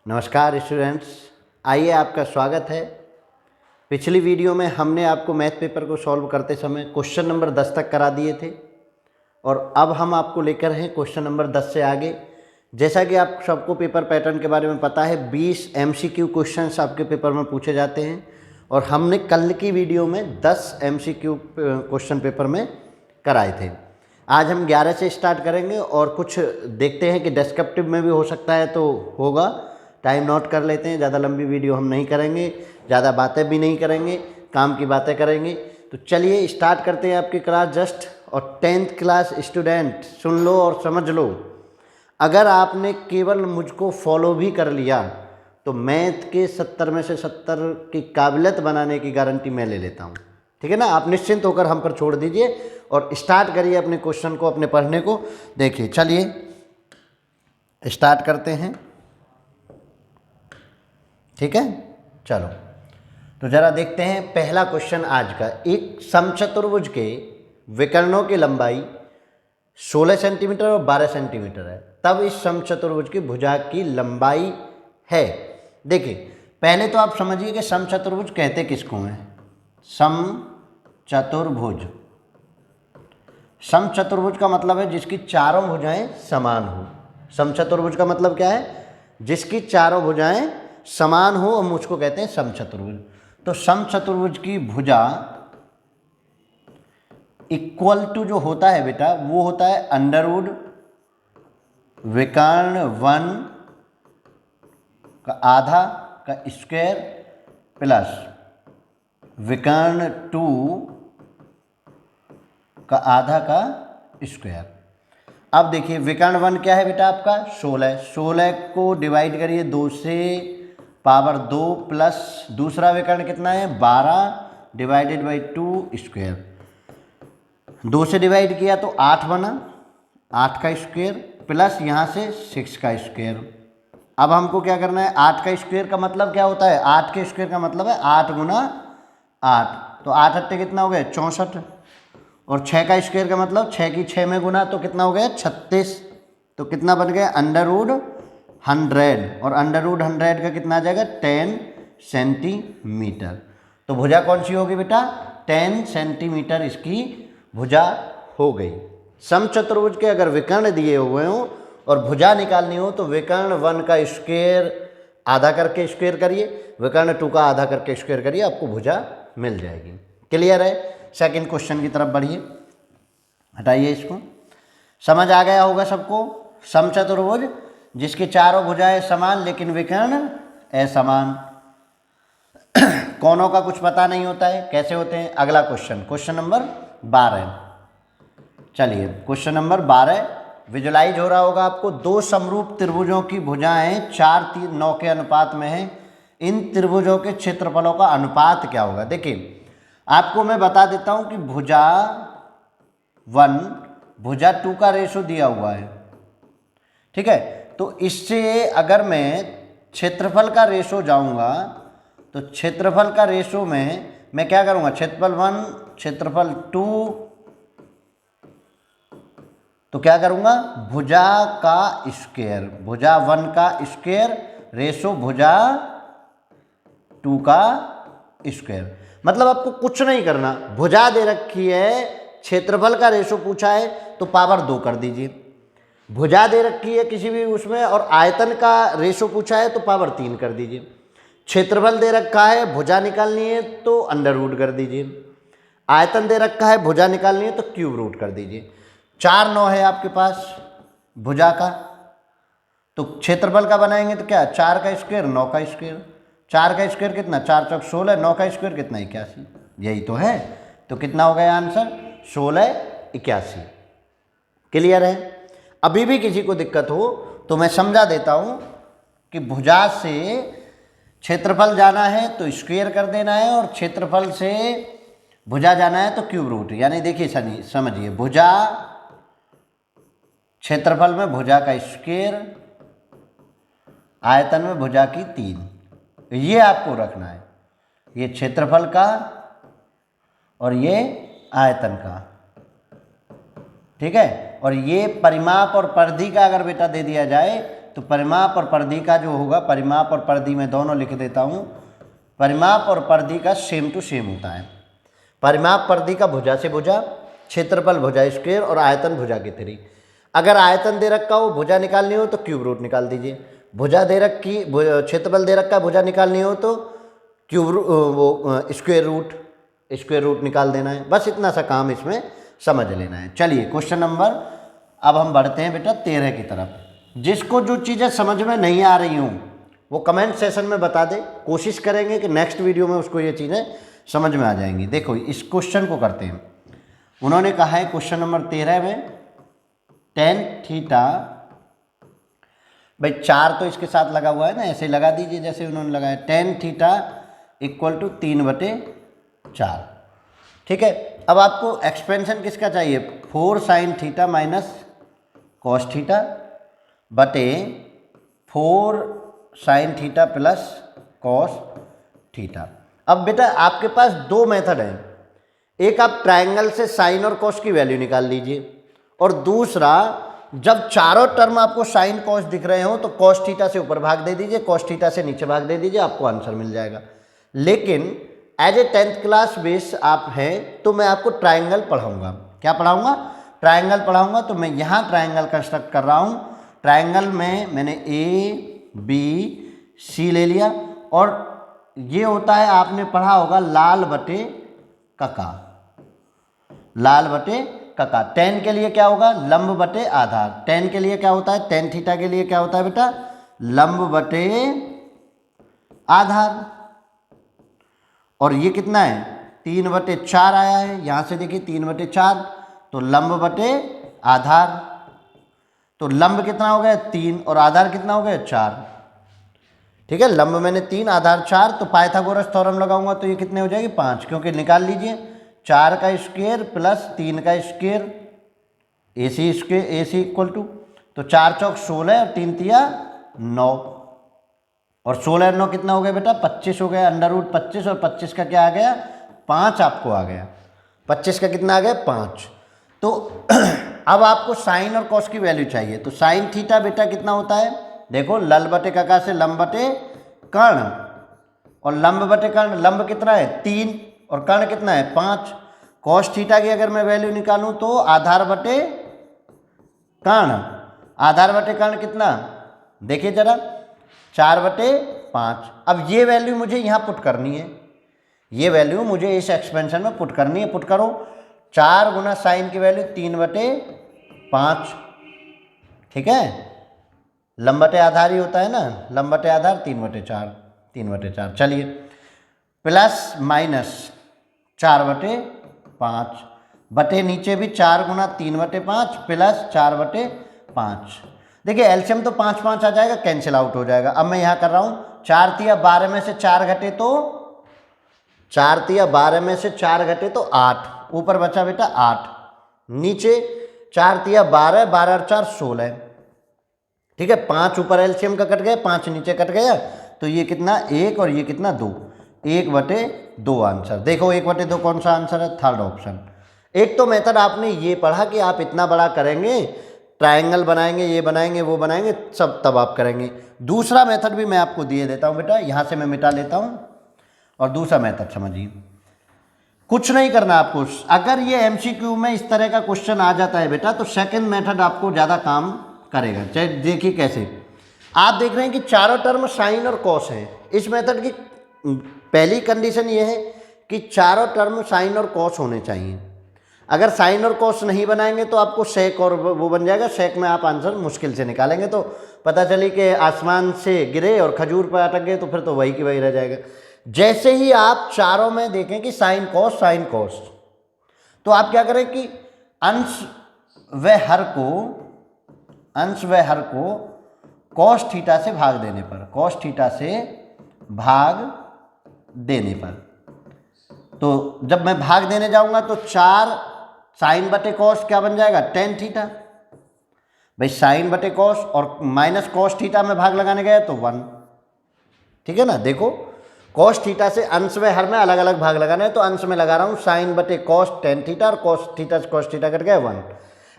नमस्कार स्टूडेंट्स, आइए आपका स्वागत है। पिछली वीडियो में हमने आपको मैथ पेपर को सॉल्व करते समय क्वेश्चन नंबर 10 तक करा दिए थे और अब हम आपको लेकर हैं क्वेश्चन नंबर 10 से आगे। जैसा कि आप सबको पेपर पैटर्न के बारे में पता है, 20 MCQ क्वेश्चंस आपके पेपर में पूछे जाते हैं और हमने कल की वीडियो में 10 MCQ क्वेश्चन पेपर में कराए थे। आज हम 11 से स्टार्ट करेंगे और कुछ देखते हैं कि डिस्क्रिप्टिव में भी हो सकता है तो होगा। टाइम नोट कर लेते हैं, ज़्यादा लंबी वीडियो हम नहीं करेंगे, ज़्यादा बातें भी नहीं करेंगे, काम की बातें करेंगे। तो चलिए स्टार्ट करते हैं आपकी क्लास जस्ट। और 10th क्लास स्टूडेंट सुन लो और समझ लो, अगर आपने केवल मुझको फॉलो भी कर लिया तो मैथ के 70 में से 70 की काबिलियत बनाने की गारंटी मैं ले लेता हूँ। ठीक है ना। आप निश्चिंत होकर हम पर छोड़ दीजिए और स्टार्ट करिए अपने क्वेश्चन को, अपने पढ़ने को। देखिए चलिए स्टार्ट करते हैं। ठीक है, चलो तो ज़रा देखते हैं पहला क्वेश्चन आज का। एक समचतुर्भुज के विकर्णों की लंबाई 16 सेंटीमीटर और 12 सेंटीमीटर है, तब इस समचतुर्भुज की भुजा की लंबाई है। देखिए पहले तो आप समझिए कि समचतुर्भुज कहते किसको हैं। समचतुर्भुज, समचतुर्भुज का मतलब है जिसकी चारों भुजाएं समान हो। समचतुर्भुज का मतलब क्या है? जिसकी चारों भुजाएं समान हो, हम उसको कहते हैं समचतुर्भुज। तो समचतुर्भुज की भुजा इक्वल टू जो होता है बेटा, वो होता है अंडरवुड विकर्ण 1 का आधा का स्क्वायर प्लस विकर्ण 2 का आधा का स्क्वायर। अब देखिए विकर्ण 1 क्या है बेटा आपका 16 को डिवाइड करिए 2 से, पावर 2 प्लस दूसरा विकर्ण कितना है 12 डिवाइडेड बाई 2 स्क्वायर। 2 से डिवाइड किया तो 8 बना, 8 का स्क्वायर प्लस यहाँ से 6 का स्क्वायर। अब हमको क्या करना है, 8 का स्क्वायर का मतलब क्या होता है? 8 के स्क्वायर का मतलब है 8 गुना 8, तो 8 अट्ठे कितना हो गया 64। और 6 का स्क्वायर का मतलब 6 की 6 में गुना तो कितना हो गया 36। तो कितना बन गया अंडरवुड 100, और अंडरवुड 100 का कितना आ जाएगा 10 सेंटीमीटर। तो भुजा कौन सी होगी बेटा 10 सेंटीमीटर इसकी भुजा हो गई। समचतुर्भुज के अगर विकर्ण दिए हुए हों और भुजा निकालनी हो तो विकर्ण 1 का स्क्वायर आधा करके स्क्वायर करिए, विकर्ण 2 का आधा करके स्क्वायर करिए, आपको भुजा मिल जाएगी। क्लियर है? सेकंड क्वेश्चन की तरफ बढ़िए, हटाइए इसको। समझ आ गया होगा सबको। समचतुर्भुज जिसकी चारों भुजाएं समान लेकिन विकर्ण असमान। कोनों का कुछ पता नहीं होता है, कैसे होते हैं? अगला क्वेश्चन, क्वेश्चन नंबर 12। चलिए क्वेश्चन नंबर 12 विजुलाइज हो रहा होगा आपको। दो समरूप त्रिभुजों की भुजाएं 4:9 के अनुपात में हैं। इन त्रिभुजों के क्षेत्रफलों का अनुपात क्या होगा? देखिए आपको मैं बता देता हूं कि भुजा 1 भुजा 2 का रेशो दिया हुआ है। ठीक है, तो इससे अगर मैं क्षेत्रफल का रेशो जाऊंगा तो क्षेत्रफल का रेशो में मैं क्या करूंगा, क्षेत्रफल 1 क्षेत्रफल 2, तो क्या करूंगा भुजा का स्क्वायर, भुजा 1 का स्क्वायर रेशो भुजा 2 का स्क्वायर। मतलब आपको कुछ नहीं करना, भुजा दे रखी है, क्षेत्रफल का रेशो पूछा है तो पावर 2 कर दीजिए। भुजा दे रखी है किसी भी उसमें और आयतन का रेशो पूछा है तो पावर 3 कर दीजिए। क्षेत्रफल दे रखा है, भुजा निकालनी है तो अंडर रूट कर दीजिए। आयतन दे रखा है, भुजा निकालनी है तो क्यूब रूट कर दीजिए। 4/9 है आपके पास भुजा का, तो क्षेत्रफल का बनाएंगे तो क्या 4 का स्क्वायर 9 का स्क्वायर। 4 का स्क्वायर कितना 4 चौक 16, 9 का स्क्वायर कितना 81, यही तो है। तो कितना हो गया आंसर 16 81। क्लियर है? अभी भी किसी को दिक्कत हो तो मैं समझा देता हूं कि भुजा से क्षेत्रफल जाना है तो स्क्वायर कर देना है और क्षेत्रफल से भुजा जाना है तो क्यूब रूट। यानी देखिए समझिए, भुजा क्षेत्रफल में भुजा का स्क्वायर, आयतन में भुजा की 3, ये आपको रखना है। ये क्षेत्रफल का और ये आयतन का। ठीक है, और ये परिमाप और परिधि का अगर बेटा दे दिया जाए तो परिमाप और परिधि का जो होगा, परिमाप और परिधि में दोनों लिख देता हूँ, परिमाप और परिधि का सेम टू सेम होता है। परिमाप परिधि का भुजा से भुजा, क्षेत्रफल भुजा स्क्वायर और आयतन भुजा की 3। अगर आयतन दे रखा हो, भुजा निकालनी हो तो क्यूब रूट निकाल दीजिए। भुजा दे रखी, क्षेत्रफल दे रखा, भुजा निकालनी हो तो स्क्वायर रूट निकाल देना है। बस इतना सा काम इसमें समझ लेना है। चलिए क्वेश्चन नंबर, अब हम बढ़ते हैं बेटा 13 की तरफ। जिसको जो चीज़ें समझ में नहीं आ रही हूँ वो कमेंट सेशन में बता दे, कोशिश करेंगे कि नेक्स्ट वीडियो में उसको ये चीज़ें समझ में आ जाएंगी। देखो इस क्वेश्चन को करते हैं। उन्होंने कहा है क्वेश्चन नंबर 13 में tan थीटा, भाई 4 तो इसके साथ लगा हुआ है ना, ऐसे लगा दीजिए जैसे उन्होंने लगाया, tan थीटा इक्वल टू 3/4। ठीक है, अब आपको एक्सपेंशन किसका चाहिए, 4 sin theta minus cos theta बटे 4 sin theta plus cos theta. अब बेटा आपके पास दो मेथड हैं, एक आप ट्रायंगल से साइन और कॉस की वैल्यू निकाल लीजिए, और दूसरा जब चारों टर्म आपको साइन कॉस दिख रहे हो तो कॉस थीटा से ऊपर भाग दे दीजिए, कॉस थीटा से नीचे भाग दे दीजिए, आपको आंसर मिल जाएगा। लेकिन as a 10th class base आप हैं तो मैं आपको ट्रायंगल पढ़ाऊंगा। क्या पढ़ाऊंगा, ट्रायंगल पढ़ाऊंगा। तो मैं यहाँ ट्रायंगल कंस्ट्रक्ट कर रहा हूँ। ट्रायंगल में मैंने ABC ले लिया, और ये होता है, आपने पढ़ा होगा लाल बटे कका, लाल बटे कका। tan के लिए क्या होगा, लंब बटे आधार। tan के लिए क्या होता है, tan थीटा के लिए क्या होता है बेटा, लंब बटे आधार। और ये कितना है, 3/4 आया है, यहाँ से देखिए 3/4, तो लंब बटे आधार। तो लंब कितना हो गया 3 और आधार कितना हो गया 4। ठीक है, लंब मैंने 3, आधार 4, तो पाइथागोरस थ्योरम लगाऊंगा तो ये कितने हो जाएगी 5, क्योंकि निकाल लीजिए 4 का स्क्वायर प्लस 3 का स्क्वायर, AC इक्वल टू, तो 4 चौक 16 और 3 तिया 9, और 16 और 9 कितना हो गया बेटा 25 हो गया, √25, और 25 का क्या आ गया 5 आपको आ गया, 25 का कितना आ गया 5। तो अब आपको साइन और कॉस की वैल्यू चाहिए, तो साइन थीटा बेटा कितना होता है, देखो लल बटे कका से लंब बटे कर्ण, और लंब बटे कर्ण, लंब कितना है 3 और कर्ण कितना है 5। कॉस थीटा की अगर मैं वैल्यू निकालूं तो आधार बटे कर्ण, आधार बटे कर्ण कितना, देखिए जरा 4/5। अब ये वैल्यू मुझे यहाँ पुट करनी है, ये वैल्यू मुझे इस एक्सपेंशन में पुट करनी है। पुट करो, 4 गुना साइन की वैल्यू 3/5। ठीक है, लंब बटे आधार ही होता है ना, लंब बटे आधार 3/4। चलिए, प्लस माइनस 4/5 बटे नीचे भी 4 गुना 3/5 प्लस 4/5। देखिए एलसीएम तो 5 5 आ जाएगा, कैंसिल आउट हो जाएगा। अब मैं यहाँ कर रहा हूँ 4 तिया 12 में से 4 घटे तो 4 तिया 12 में से 4 घटे तो 8, ऊपर बचा बेटा 8, नीचे 4 तिया 12, 12 और 4 16। ठीक है, 5 ऊपर एलसीएम का कट गया, 5 नीचे कट गया, तो ये कितना 1 और ये कितना 2, 1/2 आंसर। देखो 1/2 कौन सा आंसर है, थर्ड ऑप्शन। एक तो मेथड आपने ये पढ़ा कि आप इतना बड़ा करेंगे, ट्रायंगल बनाएंगे, ये बनाएंगे, वो बनाएंगे, सब तब आप करेंगे। दूसरा मेथड भी मैं आपको दिए देता हूँ बेटा, यहाँ से मैं मिटा लेता हूँ, और दूसरा मेथड समझिए। कुछ नहीं करना आपको, अगर ये एमसीक्यू में इस तरह का क्वेश्चन आ जाता है बेटा, तो सेकंड मेथड आपको ज़्यादा काम करेगा। चाहे देखिए कैसे, आप देख रहे हैं कि चारों टर्म साइन और कॉस है। इस मेथड की पहली कंडीशन ये है कि चारों टर्म साइन और कॉस होने चाहिए। अगर साइन और कॉस नहीं बनाएंगे तो आपको सेक और वो बन जाएगा, सेक में आप आंसर मुश्किल से निकालेंगे, तो पता चली कि आसमान से गिरे और खजूर पर अटक गए, तो फिर तो वही की वही रह जाएगा। जैसे ही आप चारों में देखें कि साइन कॉस, तो आप क्या करें कि अंश व हर को कॉस थीटा से भाग देने पर, कॉस थीटा से भाग देने पर, तो जब मैं भाग देने जाऊंगा तो 4 साइन बटे कॉस क्या बन जाएगा tan थीटा। भाई साइन बटे कॉस और माइनस कॉस थीटा में भाग लगाने गया तो 1। ठीक है ना, देखो कॉस थीटा से अंश व हर में अलग अलग भाग लगाना है, तो अंश में लगा रहा हूँ साइन बटे कॉस tan थीटा, और कॉस थीटा से कॉस थीटा कट गया 1।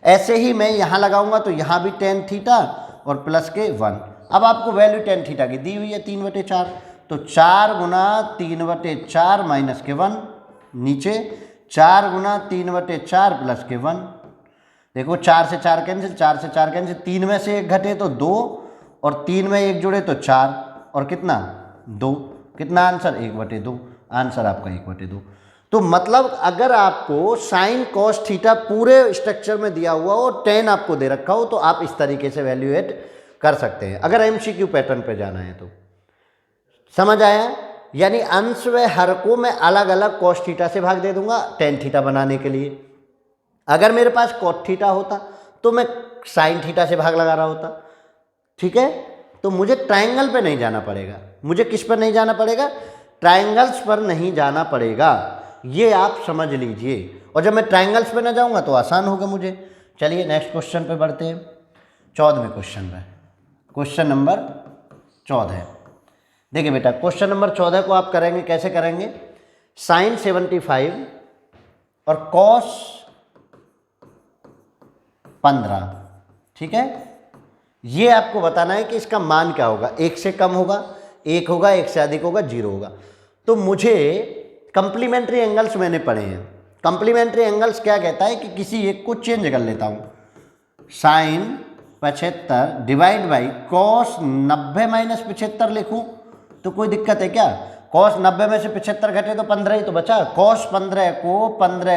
ऐसे ही मैं यहाँ लगाऊंगा तो यहाँ भी tan थीटा और प्लस के 1। अब आपको वैल्यू टेन थीटा की दी हुई है 3/4, तो 4 गुना 3/4 माइनस के 1, नीचे 4 गुना 3/4 प्लस के 1। देखो 4 से 4 कैंसिल, 4 से 4 कैंसिल, 3 में से 1 घटे तो 2 और 3 में 1 जुड़े तो 4 और कितना 2। कितना आंसर 1/2। आंसर आपका 1/2। तो मतलब अगर आपको साइन कॉस थीटा पूरे स्ट्रक्चर में दिया हुआ हो और 10 आपको दे रखा हो तो आप इस तरीके से वैल्यूएट कर सकते हैं, अगर एमसीक्यू पैटर्न पे जाना है तो। समझ आया? यानी अंश व हर को मैं अलग अलग कॉस थीटा से भाग दे दूंगा टेन थीटा बनाने के लिए। अगर मेरे पास कॉट थीटा होता तो मैं साइन थीटा से भाग लगा रहा होता। ठीक है, तो मुझे ट्रायंगल पे नहीं जाना पड़ेगा। मुझे किस पर नहीं जाना पड़ेगा? ट्रायंगल्स पर नहीं जाना पड़ेगा, ये आप समझ लीजिए। और जब मैं ट्रायंगल्स पे ना जाऊंगा तो आसान होगा मुझे। चलिए नेक्स्ट क्वेश्चन पे बढ़ते हैं, 14वें क्वेश्चन पे। Question number 14। देखिए बेटा, क्वेश्चन नंबर 14 को आप करेंगे, कैसे करेंगे? साइन 75 और कॉस 15, ठीक है, ये आपको बताना है कि इसका मान क्या होगा। 1 से कम होगा, 1 होगा, 1 से अधिक होगा, 0 होगा। तो मुझे कंप्लीमेंट्री एंगल्स मैंने पढ़े हैं। कंप्लीमेंट्री एंगल्स क्या कहता है कि किसी एक को चेंज कर लेता हूँ। Sine 75 divide by cos 90 minus 75 लिखूँ तो कोई दिक्कत है क्या? कॉस 90 में से 75 घटे तो 15 ही तो बचा। कॉस 15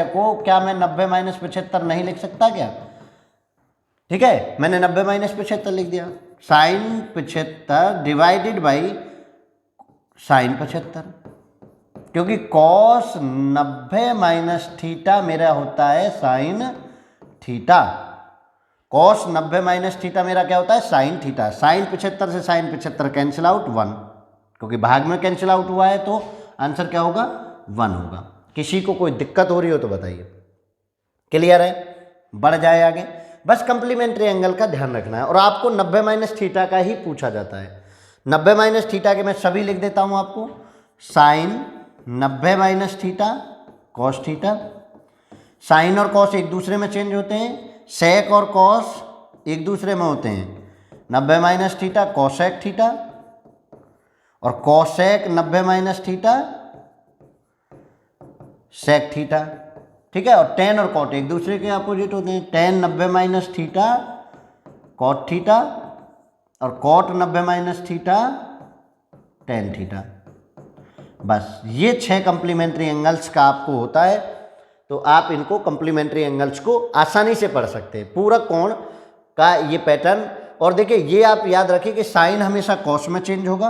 को क्या मैं 90 माइनस 75 नहीं लिख सकता क्या? ठीक है, मैंने 90 माइनस 75 लिख दिया। साइन 75 डिवाइडेड बाई साइन 75, क्योंकि कॉस 90 माइनस थीटा मेरा होता है sine theta. Cos 90 minus theta मेरा क्या होता है? Sine theta. साइन 75 से साइन 75 कैंसिल आउट 1, क्योंकि भाग में कैंसिल आउट हुआ है तो आंसर क्या होगा? 1 होगा। किसी को कोई दिक्कत हो रही हो तो बताइए। क्लियर है? बढ़ जाए आगे। बस कंप्लीमेंट्री एंगल का ध्यान रखना है। और आपको 90 माइनस थीटा का ही पूछा जाता है। 90 माइनस थीटा के मैं सभी लिख देता हूँ आपको। Sine 90 minus theta cos theta. Sine और कॉस एक दूसरे में चेंज होते हैं, सेक और कॉस एक दूसरे में होते हैं। 90 माइनस थीटा कॉसेक थीटा और cosec 90 minus theta sec theta. ठीक है, और टेन और कॉट एक दूसरे के अपोजिट होते हैं। Tan 90 minus theta cot theta और cot 90 minus theta tan theta. बस ये 6 कंप्लीमेंट्री एंगल्स का आपको होता है। तो आप इनको कंप्लीमेंट्री एंगल्स को आसानी से पढ़ सकते हैं, पूरा कोण का ये पैटर्न। और देखिए ये आप याद रखिए कि साइन हमेशा कॉस में चेंज होगा,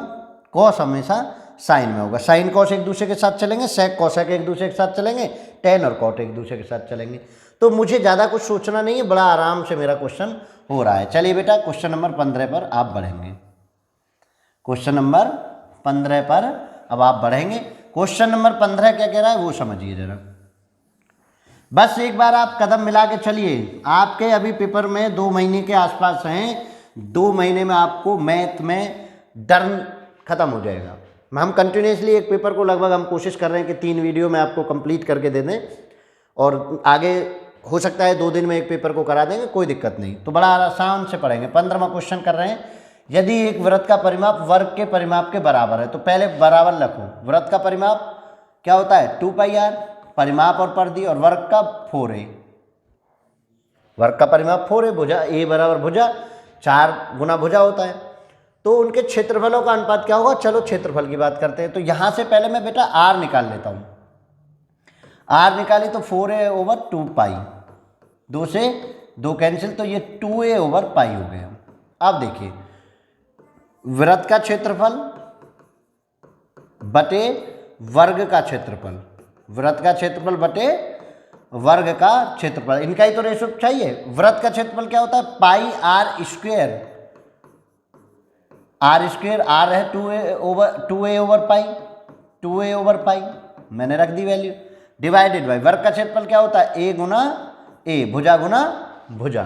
कॉस हमेशा साइन में होगा। साइन कॉस एक दूसरे के साथ चलेंगे, सेक कॉसेक एक दूसरे के साथ चलेंगे, टेन और कॉट एक दूसरे के साथ चलेंगे। तो मुझे ज़्यादा कुछ सोचना नहीं है, बड़ा आराम से मेरा क्वेश्चन हो रहा है। चलिए बेटा, क्वेश्चन नंबर 15 पर आप बढ़ेंगे। क्वेश्चन नंबर 15 पर अब आप बढ़ेंगे। क्वेश्चन नंबर 15 क्या कह रहा है वो समझिए जरा। बस एक बार आप कदम मिला के चलिए। आपके अभी पेपर में 2 महीने के आसपास हैं। 2 महीने में आपको मैथ में डर खत्म हो जाएगा। हम कंटिन्यूसली एक पेपर को लगभग हम कोशिश कर रहे हैं कि 3 वीडियो में आपको कंप्लीट करके दे दें, और आगे हो सकता है 2 दिन में एक पेपर को करा देंगे, कोई दिक्कत नहीं। तो बड़ा आसान से पढ़ेंगे। 15वां क्वेश्चन कर रहे हैं। यदि एक वृत्त का परिमाप वर्ग के परिमाप के बराबर है, तो पहले बराबर रखो। वृत्त का परिमाप क्या होता है? 2πr, परिमाप और परिधि, और वर्ग का 4a। वर्ग का परिमाप 4a, भुजा a बराबर भुजा 4 गुना भुजा होता है। तो उनके क्षेत्रफलों का अनुपात क्या होगा? चलो क्षेत्रफल की बात करते हैं। तो यहाँ से पहले मैं बेटा r निकाल लेता हूँ। r निकाली तो 4a/2π, 2 से 2 कैंसिल, तो ये 2a/π हो गया। अब देखिए, वृत्त का क्षेत्रफल बटे वर्ग का क्षेत्रफल, वृत्त का क्षेत्रफल बटे वर्ग का क्षेत्रफल, इनका ही तो रेशो चाहिए। वृत्त का क्षेत्रफल क्या होता है? Pi r square. R square, R है 2a/π, 2a/π मैंने रख दी वैल्यू, डिवाइडेड बाई वर्ग का क्षेत्रफल क्या होता है? a गुना a, भुजा गुना भुजा।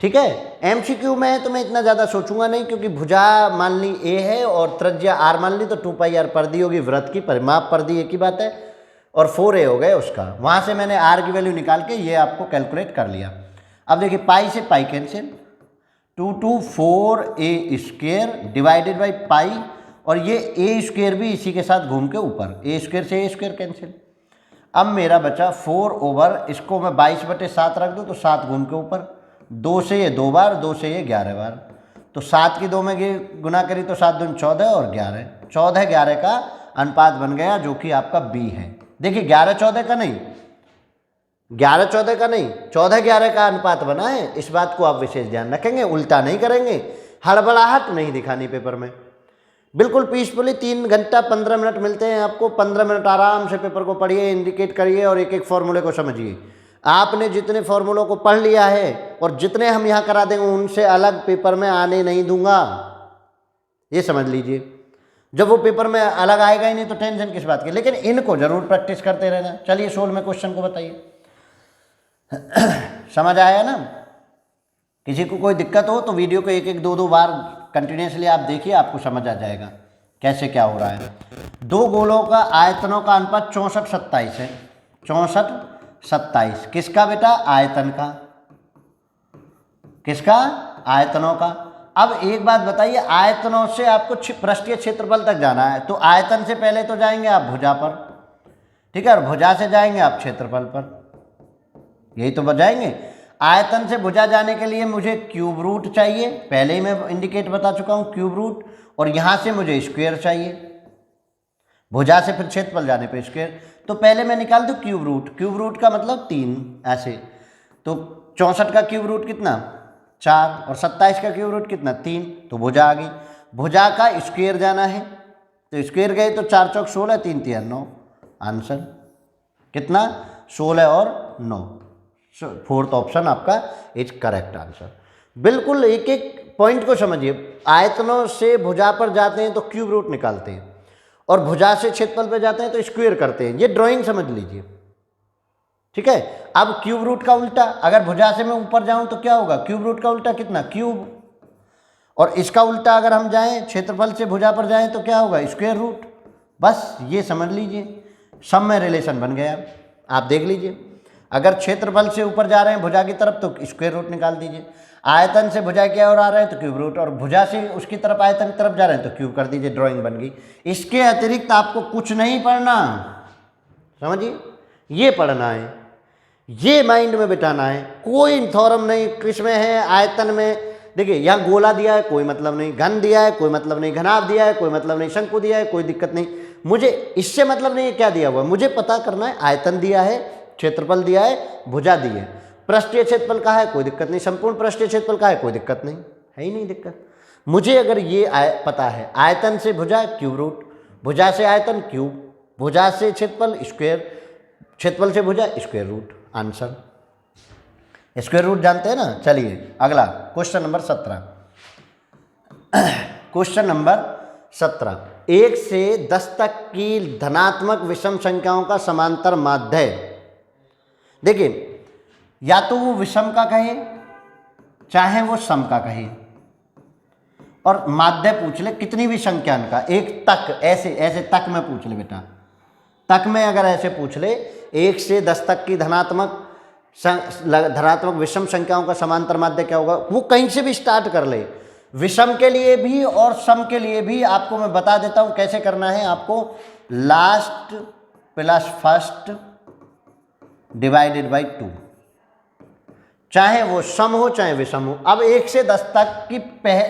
ठीक है, एमसीक्यू में है तो मैं इतना ज़्यादा सोचूंगा नहीं, क्योंकि भुजा मान ली a है और त्रिज्या r मान ली, तो 2πr परिधि होगी वृत्त की, परिमाप परिधि एक ही बात है, और 4a हो गए उसका। वहाँ से मैंने r की वैल्यू निकाल के ये आपको कैलकुलेट कर लिया। अब देखिए, पाई से pi cancel, 2 to 4a² divided by pi, और ये a² भी इसी के साथ घूम के ऊपर, a² से a² कैंसिल। अब मेरा बचा 4/, इसको मैं 22/7 रख दूँ तो 7 घूम के ऊपर, 2 से ये 2 बार, 2 से ये 11 बार, तो 7 की 2 में ये गुना करी तो 7 दूनी 14 और 11, 14-11 का अनुपात बन गया, जो कि आपका बी है। देखिए 11-14 का नहीं, 11-14 का नहीं, 14-11 का अनुपात बना है। इस बात को आप विशेष ध्यान रखेंगे, उल्टा नहीं करेंगे, हड़बड़ाहट नहीं दिखानी पेपर में, बिल्कुल पीसफुली। 3 घंटा 15 मिनट मिलते हैं आपको, 15 मिनट आराम से पेपर को पढ़िए, इंडिकेट करिए और एक एक फॉर्मूले को समझिए। आपने जितने फॉर्मूलों को पढ़ लिया है और जितने हम यहाँ करा देंगे उनसे अलग पेपर में आने नहीं दूंगा, ये समझ लीजिए। जब वो पेपर में अलग आएगा ही नहीं तो टेंशन किस बात की, लेकिन इनको जरूर प्रैक्टिस करते रहना। चलिए 16वें क्वेश्चन को बताइए। समझ आया ना? किसी को कोई दिक्कत हो तो वीडियो को 1-1, 2-2 बार कंटिन्यूसली आप देखिए, आपको समझ आ जाएगा कैसे क्या हो रहा है। दो गोलों का आयतनों का अनुपात 64-27 है। 64-27 किसका बेटा? आयतन का। किसका? आयतनों का। अब एक बात बताइए, आयतनों से आपको पृष्ठीय क्षेत्रफल तक जाना है, तो आयतन से पहले तो जाएंगे आप भुजा पर, ठीक है, और भुजा से जाएंगे आप क्षेत्रफल पर, यही तो बताएंगे। आयतन से भुजा जाने के लिए मुझे क्यूब रूट चाहिए, पहले ही मैं इंडिकेट बता चुका हूँ क्यूब रूट, और यहाँ से मुझे स्क्वायर चाहिए, भुजा से फिर क्षेत्रफल जाने पे स्क्वायर। तो पहले मैं निकाल दूँ क्यूब रूट, क्यूब रूट का मतलब 3 ऐसे, तो 64 का क्यूब रूट कितना? 4, और 27 का क्यूब रूट कितना? 3, तो भुजा आ गई। भुजा का स्क्वायर जाना है, तो स्क्वायर गए तो 4 चौक 16, 3 तिया 9, आंसर कितना? 16 और 9। फोर्थ ऑप्शन आपका इज करेक्ट आंसर। बिल्कुल एक एक पॉइंट को समझिए। आयतनों से भुजा पर जाते हैं तो क्यूब रूट निकालते हैं, और भुजा से क्षेत्रफल पर जाते हैं तो स्क्वायर करते हैं। ये ड्राइंग समझ लीजिए, ठीक है। अब क्यूब रूट का उल्टा, अगर भुजा से मैं ऊपर जाऊं तो क्या होगा? क्यूब रूट का उल्टा कितना? क्यूब। और इसका उल्टा अगर हम जाएं, क्षेत्रफल से भुजा पर जाएं तो क्या होगा? Square root. बस ये समझ लीजिए, सब में रिलेशन बन गया। आप देख लीजिए, अगर क्षेत्रफल से ऊपर जा रहे हैं भुजा की तरफ तो स्क्वायर रूट निकाल दीजिए, आयतन से भुजा की ओर आ रहे हैं तो क्यूब रूट, और भुजा से उसकी तरफ आयतन की तरफ जा रहे हैं तो क्यूब कर दीजिए, ड्राइंग बन गई। इसके अतिरिक्त आपको कुछ नहीं पढ़ना, समझिए, ये पढ़ना है, ये माइंड में बिठाना है। कोई थ्योरम नहीं, किसमें है? आयतन में। देखिए यहाँ गोला दिया है कोई मतलब नहीं, घन दिया है कोई मतलब नहीं, घनाभ दिया है कोई मतलब नहीं, शंकु दिया है कोई दिक्कत नहीं, मुझे इससे मतलब नहीं है क्या दिया हुआ, मुझे पता करना है। आयतन दिया है, क्षेत्रफल दिया है, भुजा दी है, पृष्ठीय क्षेत्रफल का है कोई दिक्कत नहीं, संपूर्ण पृष्ठीय क्षेत्रफल का है कोई दिक्कत नहीं, है ही नहीं दिक्कत। मुझे अगर ये पता है, आयतन से भुजा क्यूब रूट, भुजा से आयतन क्यूब, भुजा से क्षेत्रफल स्क्वायर, क्षेत्रफल से भुजा square root, answer. Square root जानते हैं ना। चलिए अगला क्वेश्चन नंबर 17। क्वेश्चन नंबर 17, 1 से 10 तक की धनात्मक विषम संख्याओं का समांतर माध्य। देखिए या तो वो विषम का कहे चाहे वो सम का कहे, और माध्य पूछ ले कितनी भी संख्यान का, एक तक, ऐसे ऐसे तक में पूछ ले बेटा, तक में अगर ऐसे पूछ ले 1 से 10 तक की धनात्मक विषम संख्याओं का समांतर माध्य क्या होगा, वो कहीं से भी स्टार्ट कर ले, विषम के लिए भी और सम के लिए भी। आपको मैं बता देता हूं कैसे करना है। आपको last plus first divided by 2, चाहे वो सम हो चाहे विषम हो। अब 1 से 10 तक की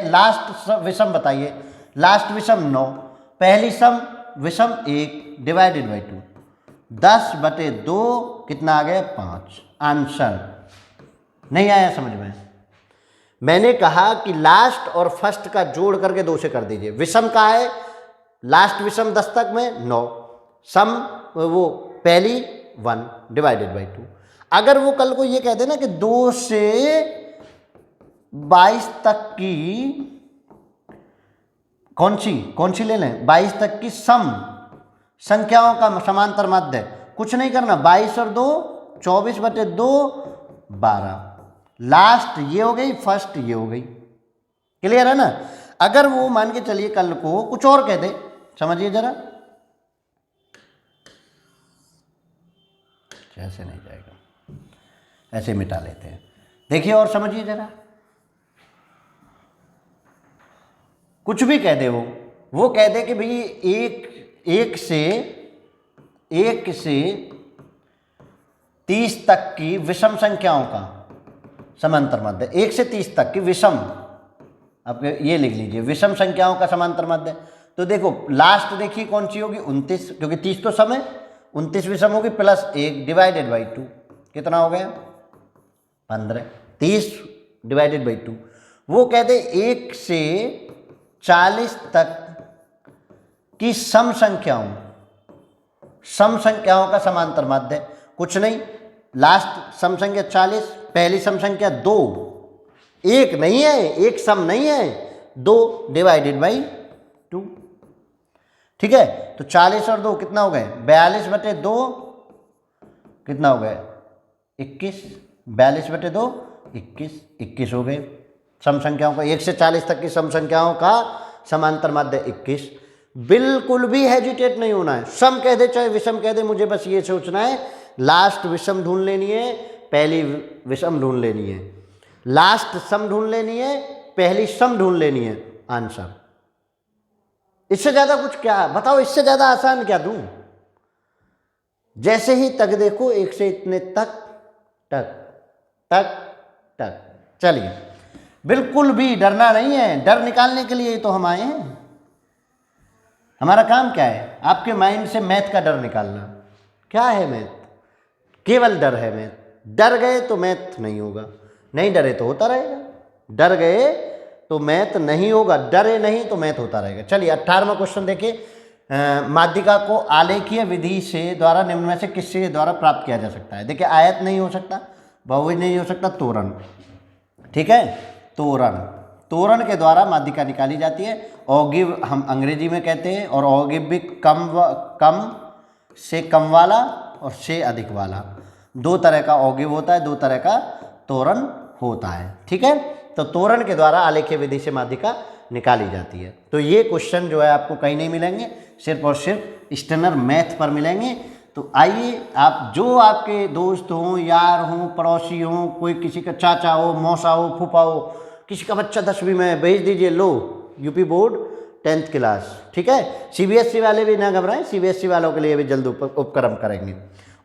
लास्ट विषम बताइए। लास्ट विषम 9, पहली सम विषम 1 डिवाइडेड बाई 2, 10/2 कितना आ गया? 5, आंसर। नहीं आया समझ में? मैंने कहा कि लास्ट और फर्स्ट का जोड़ करके 2 से कर दीजिए। विषम का है लास्ट विषम 10 तक में 9, सम वो पहली 1 डिवाइडेड बाई 2। अगर वो कल को ये कहते ना कि 2 से 22 तक की कौन सी ले लें? 22 तक की सम संख्याओं का समांतर माध्य, कुछ नहीं करना, 22 और 2 24/2 12, लास्ट ये हो गई, फर्स्ट ये हो गई। क्लियर है ना? अगर वो मान के चलिए कल को कुछ और कह दे, समझिए जरा, ऐसे नहीं जाएगा, ऐसे मिटा लेते हैं। देखिए और समझिए जरा, कुछ भी कह दे वो कह दे कि भाई एक से 30 तक की विषम संख्याओं का समांतर माध्य, 1 से 30 तक की विषम, आप ये लिख लीजिए विषम संख्याओं का समांतर माध्य। तो देखो लास्ट देखिए कौन सी होगी 29, क्योंकि 30 तो सम है, 29 विषम होगी प्लस 1 डिवाइडेड बाई 2, कितना हो गया 15, 30 डिवाइडेड बाई 2। वो कहते 1 से 40 तक की सम संख्याओं का समांतर माध्य, कुछ नहीं, लास्ट सम संख्या 40, पहली सम संख्या 2, एक नहीं है, एक सम नहीं है, 2 डिवाइडेड बाई 2, ठीक है। तो 40 और 2 कितना हो गए 42/2, कितना हो गए 21, 42/2 21 हो गए सम संख्याओं का, 1 से 40 तक की सम संख्याओं का समांतर माध्य 21। बिल्कुल भी हेजिटेट नहीं होना है, सम कह दे चाहे विषम कह दे, मुझे बस ये सोचना है लास्ट विषम ढूंढ लेनी है, पहली विषम ढूंढ लेनी है, लास्ट सम ढूंढ लेनी है, पहली सम ढूंढ लेनी है, आंसर। इससे ज्यादा कुछ क्या बताओ, इससे ज्यादा आसान क्या दूं। जैसे ही तक देखो 1 से इतने तक टक टक टक। चलिए बिल्कुल भी डरना नहीं है, डर निकालने के लिए तो हम आए हैं। हमारा काम क्या है, आपके माइंड से मैथ का डर निकालना। क्या है मैथ, केवल डर है मैथ। डर गए तो मैथ नहीं होगा, नहीं डरे तो होता रहेगा, डर गए तो मैथ नहीं होगा, डरे नहीं तो मैथ होता रहेगा। चलिए 18वां क्वेश्चन देखिए, माध्यिका को आलेखीय विधि से द्वारा निम्न में से किसके द्वारा प्राप्त किया जा सकता है। देखिए आयत नहीं हो सकता, बहुभुज नहीं हो सकता, तोरण, ठीक है, तोरण के द्वारा माध्यिका निकाली जाती है। ऑगिव हम अंग्रेजी में कहते हैं, और ऑगिव भी कम से कम वाला और से अधिक वाला, 2 तरह का ऑगिव होता है, 2 तरह का तोरण होता है, ठीक है। तो तोरण के द्वारा आलेखीय विधि से माध्यिका निकाली जाती है। तो ये क्वेश्चन जो है आपको कहीं नहीं मिलेंगे, सिर्फ और सिर्फ स्टैंडर्ड मैथ पर मिलेंगे। तो आइए, आप जो आपके दोस्त हों, यार हों, पड़ोसी हों, कोई किसी का चाचा हो, मौसा हो, फूफा हो, किसी का बच्चा 10वीं में, भेज दीजिए, लो यूपी बोर्ड 10th क्लास, ठीक है। सीबीएसई वाले भी ना घबराएं, सीबीएसई वालों के लिए भी जल्द उपक्रम करेंगे।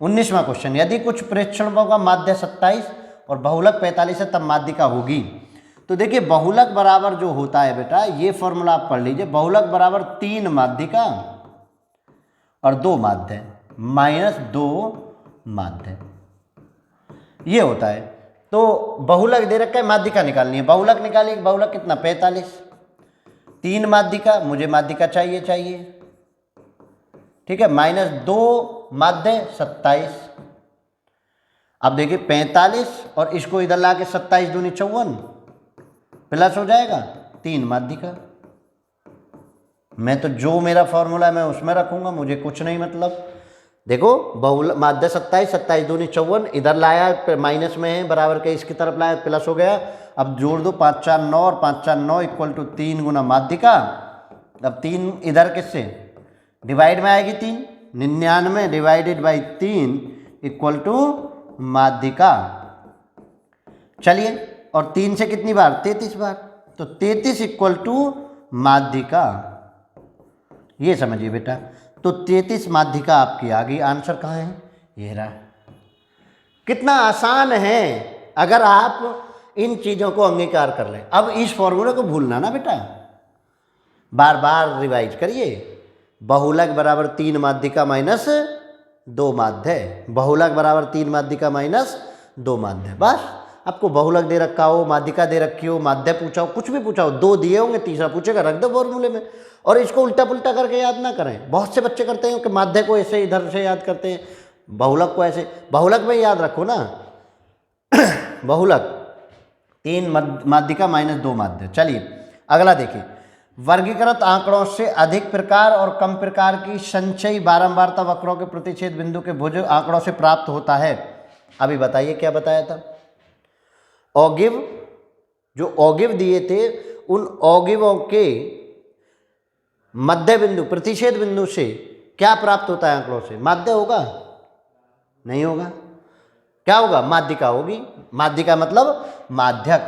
19वां क्वेश्चन, यदि कुछ प्रेक्षणों का माध्य 27 और बहुलक 45 है तब माध्यिका होगी। तो देखिए बहुलक बराबर जो होता है बेटा, ये फॉर्मूला आप पढ़ लीजिए, बहुलक बराबर 3 माध्यिका और 2 माध्य माइनस 2 माध्य, ये होता है। तो बहुलक दे रखा है, माध्यिका निकालनी है, बहुलक निकालिए, बहुलक कितना 45, 3 माध्यिका, मुझे माध्यिका चाहिए, ठीक है, माइनस 2 माध्य 27। अब देखिए 45 और इसको इधर ला के 27 दूनी 54 प्लस हो जाएगा 3 माध्यिका। मैं तो जो मेरा फॉर्मूला है मैं उसमें रखूंगा, मुझे कुछ नहीं मतलब। देखो बहुल माध्य 27, 27 दूनी 54, इधर लाया माइनस में है, बराबर के इसकी तरफ लाया प्लस हो गया। अब जोड़ दो 5 4 9 और 5 4 9 इक्वल टू 3 गुना माध्यिका। अब 3 इधर किससे डिवाइड में आएगी, 3 99 डिवाइडेड बाई 3 इक्वल टू माध्यिका। चलिए, और 3 से कितनी बार 33 बार, तो 33 इक्वल टू माध्यिका, ये समझिए बेटा। तो 33 माध्यिका आपकी आ गई। आंसर कहाँ है, ये रहा। कितना आसान है अगर आप इन चीज़ों को अंगीकार कर लें। अब इस फॉर्मूले को भूलना ना बेटा, बार बार रिवाइज करिए। बहुलक बराबर 3 माध्यिका माइनस 2 माध्य, बहुलक बराबर 3 माध्यिका माइनस 2 माध्य। बस आपको बहुलक दे रखा हो, माध्यिका दे रखी हो, माध्य पूछा हो, कुछ भी पूछा हो, 2 दिए होंगे, तीसरा पूछेगा, रख दो फॉर्मूले में। और इसको उल्टा पुल्टा करके याद ना करें। बहुत से बच्चे करते हैं कि माध्य को ऐसे इधर से याद करते हैं, बहुलक को ऐसे। बहुलक में याद रखो ना बहुलक 3 माध्यिका माइनस 2 माध्य। चलिए अगला देखिए, वर्गीकृत आंकड़ों से अधिक प्रकार और कम प्रकार की संचयी बारंबारता वक्रों के प्रतिच्छेद बिंदु के भुज आंकड़ों से प्राप्त होता है। अभी बताइए क्या बताया था। ऑगिव, जो ऑगिव दिए थे, उन ऑगिवों के मध्य बिंदु प्रतिच्छेद बिंदु से क्या प्राप्त होता है आंकड़ों से, माध्य होगा, नहीं होगा, क्या होगा, माध्यिका होगी। माध्यिका मतलब माध्यक,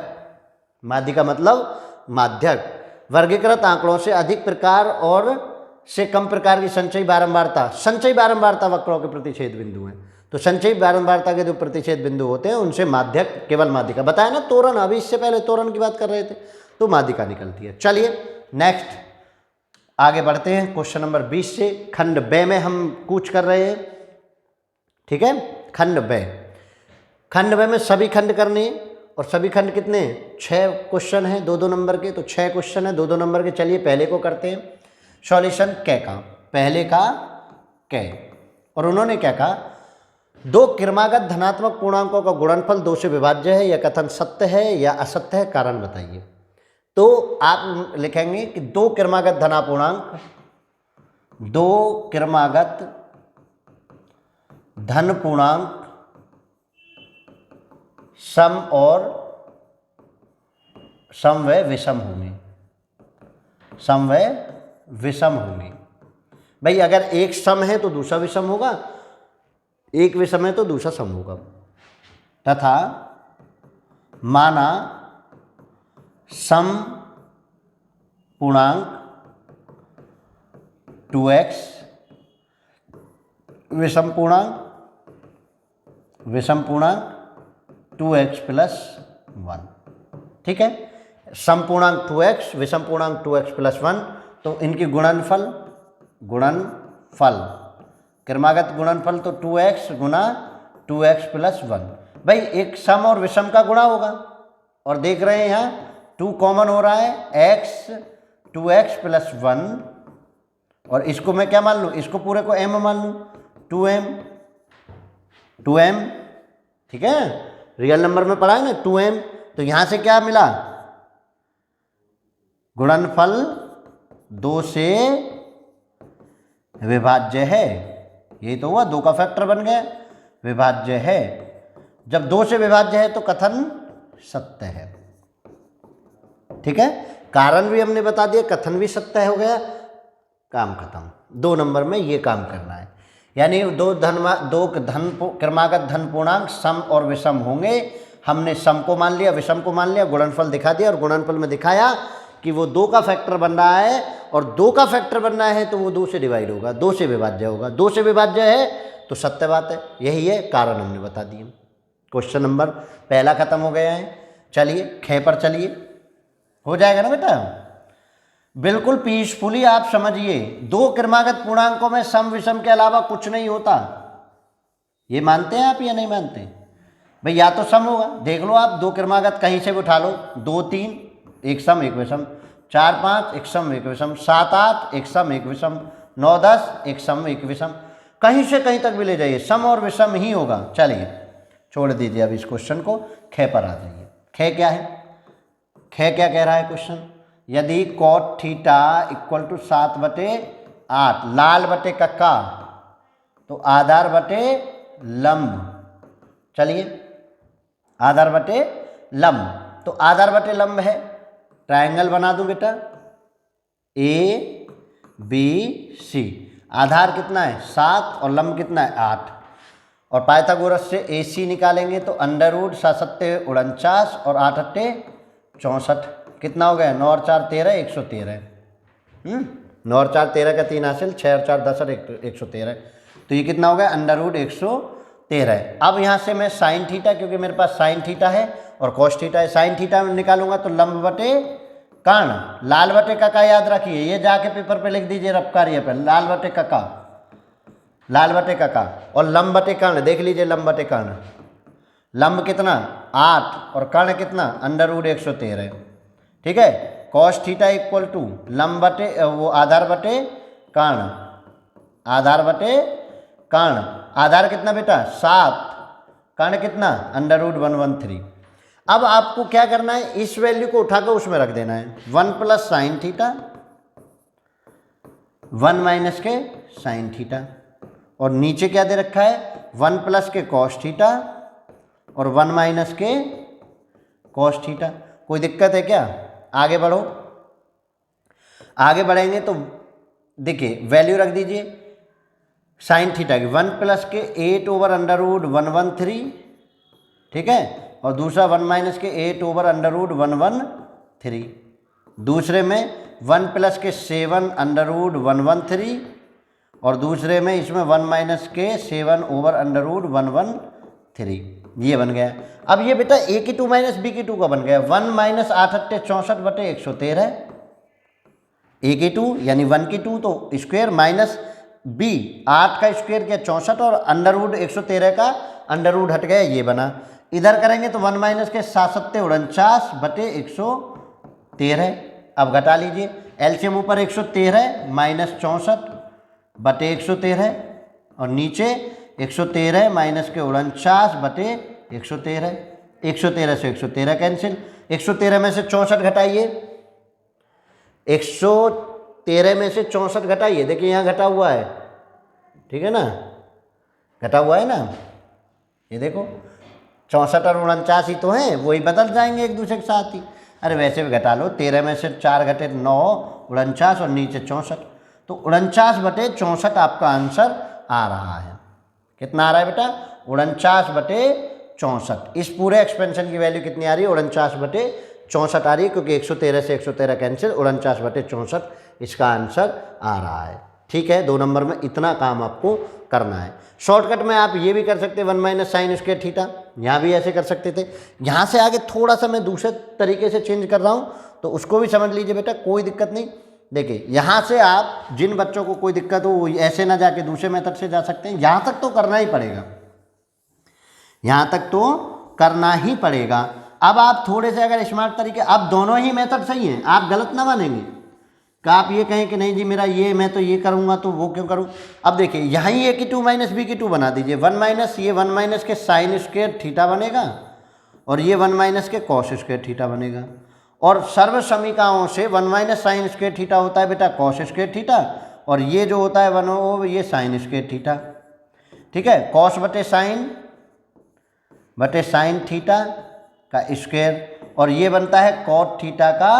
माध्यिका मतलब माध्यक। वर्गीकृत आंकड़ों से अधिक प्रकार और से कम प्रकार की संचयी बारंबारता वक्रों के प्रतिच्छेद बिंदु हैं। तो संचयी बारंबारता के जो प्रतिच्छेद बिंदु होते हैं उनसे माध्यक केवल माध्यिका बताया ना, तोरण, अभी इससे पहले तोरण की बात कर रहे थे, तो माध्यिका निकलती है। चलिए नेक्स्ट आगे बढ़ते हैं क्वेश्चन नंबर 20 से। खंड ब में हम कूच कर रहे हैं, ठीक है। खंड ब में सभी खंड करने, और सभी खंड कितने, 6 क्वेश्चन हैं 2-2 नंबर के, तो 6 क्वेश्चन हैं 2-2 नंबर के। चलिए पहले को करते हैं सॉल्यूशन क का, पहले का क। और उन्होंने क्या कहा, 2 क्रमागत धनात्मक पूर्णांकों का गुणनफल 2 से विभाज्य है, यह कथन सत्य है या असत्य है, कारण बताइए। तो आप लिखेंगे कि 2 क्रमागत धनापूर्णांक, 2 क्रमागत धन पूर्णांक सम और समवय विषम होंगे, समवय विषम होंगे। भाई अगर एक सम है तो दूसरा विषम होगा, एक विषम है तो दूसरा सम होगा। तथा माना सम पूर्णांक 2x विषम पूर्णांक 2x + 1, ठीक है। सम पूर्णांक 2x विषम पूर्णांक 2x + 1, तो इनकी गुणनफल क्रमागत गुणनफल तो 2x गुना 2x + 1। भाई एक सम और विषम का गुणा होगा, और देख रहे हैं यहाँ 2 कॉमन हो रहा है, x 2x + 1, और इसको मैं क्या मान लूँ, इसको पूरे को m मान लूँ, 2m, ठीक है। रियल नंबर में पढ़ा है ना 2m, तो यहाँ से क्या मिला, गुणनफल 2 से विभाज्य है, यही तो हुआ, 2 का फैक्टर बन गया, विभाज्य है। जब 2 से विभाज्य है तो कथन सत्य है, ठीक है। कारण भी हमने बता दिया, कथन भी सत्य हो गया, काम खत्म। 2 नंबर में ये काम करना है, यानी 2 क्रमागत धन पूर्णांक सम और विषम होंगे। हमने सम को मान लिया, विषम को मान लिया, गुणनफल दिखा दिया, और गुणनफल में दिखाया कि वो 2 का फैक्टर बन रहा है, और 2 का फैक्टर बनना है तो वो 2 से डिवाइड होगा, 2 से विभाज्य होगा, 2 से विभाज्य है तो सत्य बात है, यही है, कारण हमने बता दिए। क्वेश्चन नंबर पहला खत्म हो गया है। चलिए ख पर चलिए, हो जाएगा ना बेटा, बिल्कुल पीसफुली आप समझिए। 2 क्रमागत पूर्णांकों में सम विषम के अलावा कुछ नहीं होता, ये मानते हैं आप या नहीं मानते? भाई या तो सम होगा, देख लो आप, 2 क्रमागत कहीं से भी उठा लो, 2 3 एक सम एक विषम, 4 5 एक सम एक विषम, 7 8 एक सम एक विषम, 9 10 एक सम एक विषम, कहीं से कहीं तक भी ले जाइए, सम और विषम ही होगा। चलिए छोड़ दीजिए अब इस क्वेश्चन को, ख पर आ जाइए। ख क्या है, ख क्या कह रहा है क्वेश्चन, यदि cot थीटा = 7/8 लाल बटे कक्का तो आधार बटे लंब। चलिए आधार बटे लंब, तो आधार बटे लंब है, ट्रायंगल बना दूं बेटा, ABC। आधार कितना है 7 और लंब कितना है 8, और पाइथागोरस से AC निकालेंगे तो √7 × 49 और 8 × 64, कितना हो गया, 9 और 4 13, 113। 9 और 4 13 का 3 हासिल, 6 और 4 10 और 113, तो ये कितना हो गया, √113। अब यहाँ से मैं साइन थीटा, क्योंकि मेरे पास साइन थीटा है और कॉस थीटा है, साइन थीटा में निकालूंगा तो लंब बटे कर्ण, लाल बटे कका याद रखिए, ये जाके पेपर पे लिख दीजिए रफकारिया पे, लाल बटे कका, और लंब बटे कर्ण देख लीजिए, लंब बटे कर्ण, लंब कितना 8 और कर्ण कितना √113, ठीक है। कॉस थीटा = लंब बटे वो आधार बटे कर्ण, आधार कितना बेटा 7, कर्ण कितना √113। अब आपको क्या करना है, इस वैल्यू को उठाकर उसमें रख देना है, 1 + sin थीटा 1 - के sin थीटा, और नीचे क्या दे रखा है 1 + के cos थीटा और 1 - के cos थीटा। कोई दिक्कत है क्या, आगे बढ़ो। आगे बढ़ेंगे तो देखिए वैल्यू रख दीजिए साइन थीटा की, 1 + के 8/√113, ठीक है, और दूसरा 1 - के 8/√113, दूसरे में 1 प्लस के 7 अंडर रूट 113 और दूसरे में इसमें 1 माइनस के 7 ओवर अंडर रूट 113, ये बन गया। अब ये बेटा ए की 2 माइनस बी की 2 का बन गया 1 माइनस 8 अट्टे 64 बटे 113, ए की 2 यानी 1 की 2 तो स्क्वायर माइनस बी 8 का स्क्वायर किया 64 और अंडर रूट 113 का अंडर रूट हट गया, ये बना। इधर करेंगे तो 1 माइनस के 7 सत्ते 49 बटे 113। अब घटा लीजिए, एलसीएम ऊपर 113 माइनस 64 बटे 113 और नीचे 113 माइनस के 49 बटे 113। 113 से 113 कैंसिल, 113 में से 64 घटाइए, 113 में से 64 घटाइए, देखिए यहाँ घटा हुआ है, ठीक है ना, घटा हुआ है ना, ये देखो 64 और 49 ही तो हैं, वही बदल जाएंगे एक दूसरे के साथ ही। अरे वैसे भी घटा लो, 13 में से 4 घटे 9, 49 और नीचे 64, तो 49 बटे 64 आपका आंसर आ रहा है। कितना आ रहा है बेटा? 49 बटे 64। इस पूरे एक्सपेंशन की वैल्यू कितनी आ रही है? 49 बटे 64 आ रही है, क्योंकि 113 से 113 कैंसिल, 49 बटे 64 इसका आंसर आ रहा है। ठीक है, 2 नंबर में इतना काम आपको करना है। शॉर्टकट में आप ये भी कर सकते हैं 1 माइनस साइन स्क्वायर थीटा, यहाँ भी ऐसे कर सकते थे। यहाँ से आगे थोड़ा सा मैं दूसरे तरीके से चेंज कर रहा हूँ, तो उसको भी समझ लीजिए बेटा, कोई दिक्कत नहीं। देखिए यहाँ से आप, जिन बच्चों को कोई दिक्कत हो वो ऐसे ना जाके दूसरे मेथड से जा सकते हैं। यहाँ तक तो करना ही पड़ेगा, यहाँ तक तो करना ही पड़ेगा। अब आप थोड़े से अगर स्मार्ट तरीके, अब दोनों ही मेथड सही हैं, आप गलत ना मानेंगे कि आप ये कहें कि नहीं जी मेरा ये, मैं तो ये करूँगा तो वो क्यों करूँ। अब देखिए यहाँ ही ए की 2 माइनस बी की 2 बना दीजिए, 1 माइनस ये 1 माइनस के साइन स्क्वायर थीटा बनेगा और ये 1 माइनस के कॉस स्क्वायर थीटा बनेगा। और सर्व समीकरणों से 1 माइनस साइन स्क्वायर थीटा होता है बेटा कॉस स्क्वायर थीटा, और ये जो होता है 1 ओवर ये साइन स्क्वायर थीटा। ठीक है, कॉस बटे साइन थीटा का स्क्वायर, और ये बनता है कॉट थीटा का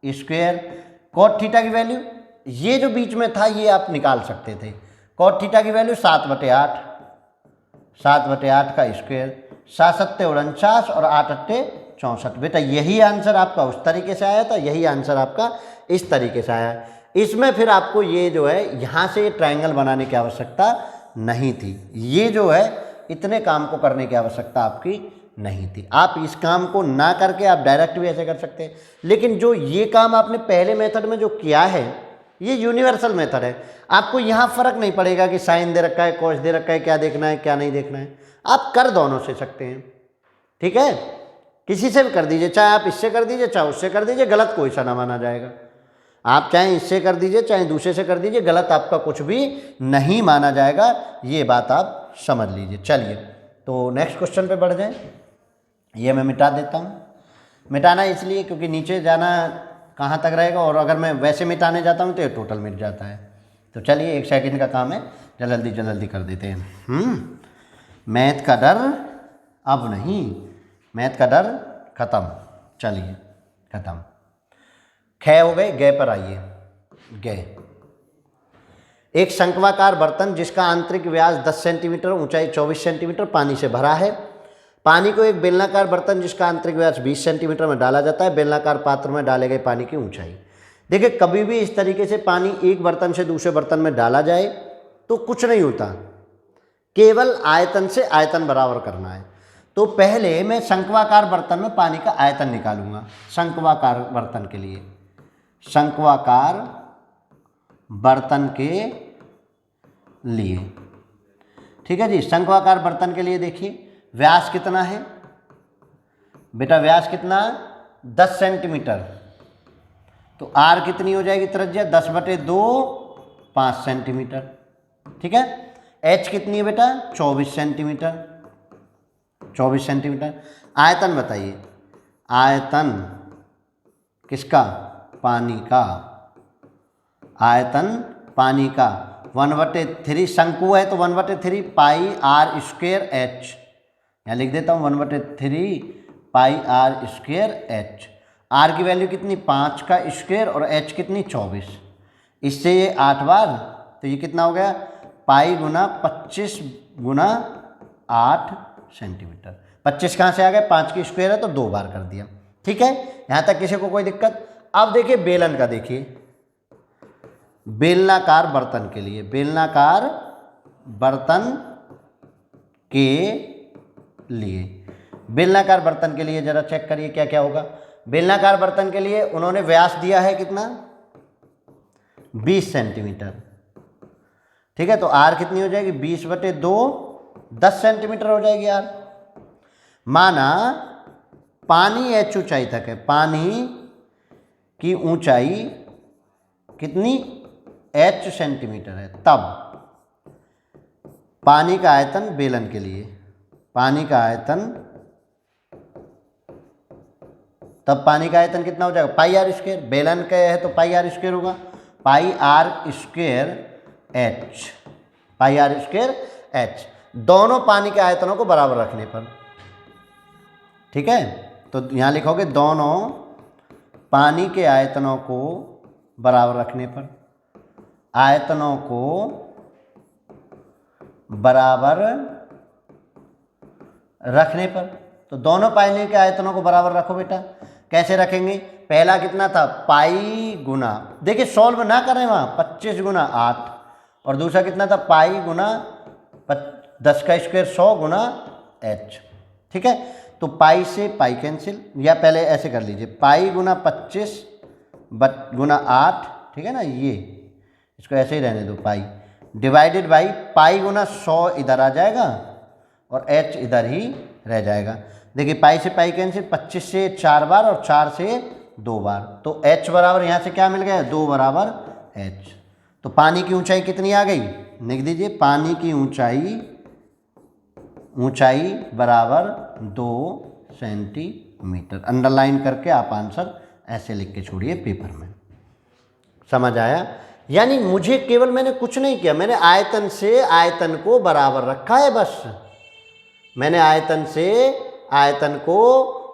स्क्वायर। कॉट थीटा की वैल्यू ये जो बीच में था ये आप निकाल सकते थे। कॉट थीटा की वैल्यू 7/8, 7/8 का स्क्वायर, 7 सत्ते 49 और 8 अट्टे 64। बेटा यही आंसर आपका उस तरीके से आया था, यही आंसर आपका इस तरीके से आया। इसमें फिर आपको ये जो है यहाँ से ट्रायंगल बनाने की आवश्यकता नहीं थी, ये जो है इतने काम को करने की आवश्यकता आपकी नहीं थी। आप इस काम को ना करके आप डायरेक्ट भी ऐसे कर सकते हैं, लेकिन जो ये काम आपने पहले मेथड में जो किया है ये यूनिवर्सल मेथड है। आपको यहाँ फ़र्क नहीं पड़ेगा कि साइन दे रखा है, कॉस दे रखा है, क्या देखना है क्या नहीं देखना है, आप कर दोनों से सकते हैं। ठीक है, किसी से भी कर दीजिए, चाहे आप इससे कर दीजिए चाहे उससे कर दीजिए, गलत कोई सा ना माना जाएगा। आप चाहे इससे कर दीजिए चाहे दूसरे से कर दीजिए, गलत आपका कुछ भी नहीं माना जाएगा, ये बात आप समझ लीजिए। चलिए तो नेक्स्ट क्वेश्चन पे बढ़ जाएं। ये मैं मिटा देता हूँ, मिटाना इसलिए क्योंकि नीचे जाना कहाँ तक रहेगा, और अगर मैं वैसे मिटाने जाता हूँ तो ये टोटल मिट जाता है। तो चलिए 1 सेकंड का काम है, जल्दी कर देते हैं। मैथ का डर अब नहीं, मैथ का डर खत्म। चलिए खत्म, ख हो गए, ग पर आइए। ग, एक शंक्वाकार बर्तन जिसका आंतरिक व्यास 10 सेंटीमीटर, ऊंचाई 24 सेंटीमीटर पानी से भरा है। पानी को एक बेलनाकार बर्तन जिसका आंतरिक व्यास 20 सेंटीमीटर में डाला जाता है। बेलनाकार पात्र में डाले गए पानी की ऊंचाई। देखिए कभी भी इस तरीके से पानी एक बर्तन से दूसरे बर्तन में डाला जाए तो कुछ नहीं होता, केवल आयतन से आयतन बराबर करना है। तो पहले मैं शंक्वाकार बर्तन में पानी का आयतन निकालूंगा। शंक्वाकार बर्तन के लिए, शंक्वाकार बर्तन के लिए, ठीक है जी, शंक्वाकार बर्तन के लिए देखिए व्यास कितना है बेटा, व्यास कितना 10 सेंटीमीटर, तो आर कितनी हो जाएगी त्रिज्या 10/2 5 सेंटीमीटर। ठीक है, एच कितनी है बेटा 24 सेंटीमीटर, 24 सेंटीमीटर। आयतन बताइए, आयतन किसका? पानी का, आयतन पानी का 1/3, शंकु है तो 1/3 पाई आर स्क्वायर एच, यहाँ लिख देता हूँ 1/3 पाई आर स्क्वायर एच। आर की वैल्यू कितनी 5 का स्क्वायर और एच कितनी 24, इससे ये 8 बार, तो ये कितना हो गया पाई गुना 25 गुना 8 सेंटीमीटर। 25 कहाँ से आ गया, 5 की स्क्वायर है तो 2 बार कर दिया। ठीक है, यहाँ तक किसी को कोई दिक्कत? अब देखिए बेलन का, देखिए बेलनाकार बर्तन के लिए, बेलनाकार बर्तन के लिए, बेलनाकार बर्तन के लिए जरा चेक करिए क्या क्या होगा। बेलनाकार बर्तन के लिए उन्होंने व्यास दिया है कितना, 20 सेंटीमीटर। ठीक है, तो आर कितनी हो जाएगी, 20/2, 10 सेंटीमीटर हो जाएगी आर। माना पानी एच ऊंचाई तक है, पानी की ऊंचाई कितनी, एच सेंटीमीटर है, तब पानी का आयतन बेलन के लिए, पानी का आयतन, तब पानी का आयतन कितना हो जाएगा, पाई आर स्क्वायर। बेलन का है तो पाई आर स्क्वायर होगा, pi r square h, pi r square h, दोनों पानी के आयतनों को बराबर रखने पर। ठीक है, तो यहाँ लिखोगे दोनों पानी के आयतनों को बराबर रखने पर, आयतनों को बराबर रखने पर। तो दोनों पानी के आयतनों को बराबर रखो बेटा। कैसे रखेंगे, पहला कितना था, पाई गुना, देखिए सॉल्व ना करें वहाँ, 25 गुना 8, और दूसरा कितना था, पाई गुना 10 का स्क्वायर 100 गुना एच। ठीक है, तो पाई से पाई कैंसिल, या पहले ऐसे कर लीजिए, पाई गुना 25 गुना 8, ठीक है ना, ये इसको ऐसे ही रहने दो, पाई डिवाइडेड बाई पाई गुना 100 इधर आ जाएगा और एच इधर ही रह जाएगा। देखिए पाई से पाई कैंसिल, 25 से 4 बार और 4 से 2 बार, तो एच बराबर यहाँ से क्या मिल गया, 2 बराबर एच। तो पानी की ऊंचाई कितनी आ गई, लिख दीजिए, पानी की ऊंचाई बराबर 2 सेंटीमीटर। अंडरलाइन करके आप आंसर ऐसे लिख के छोड़िए पेपर में। समझ आया, यानी मुझे केवल मैंने कुछ नहीं किया, मैंने आयतन से आयतन को बराबर रखा है, बस मैंने आयतन से आयतन को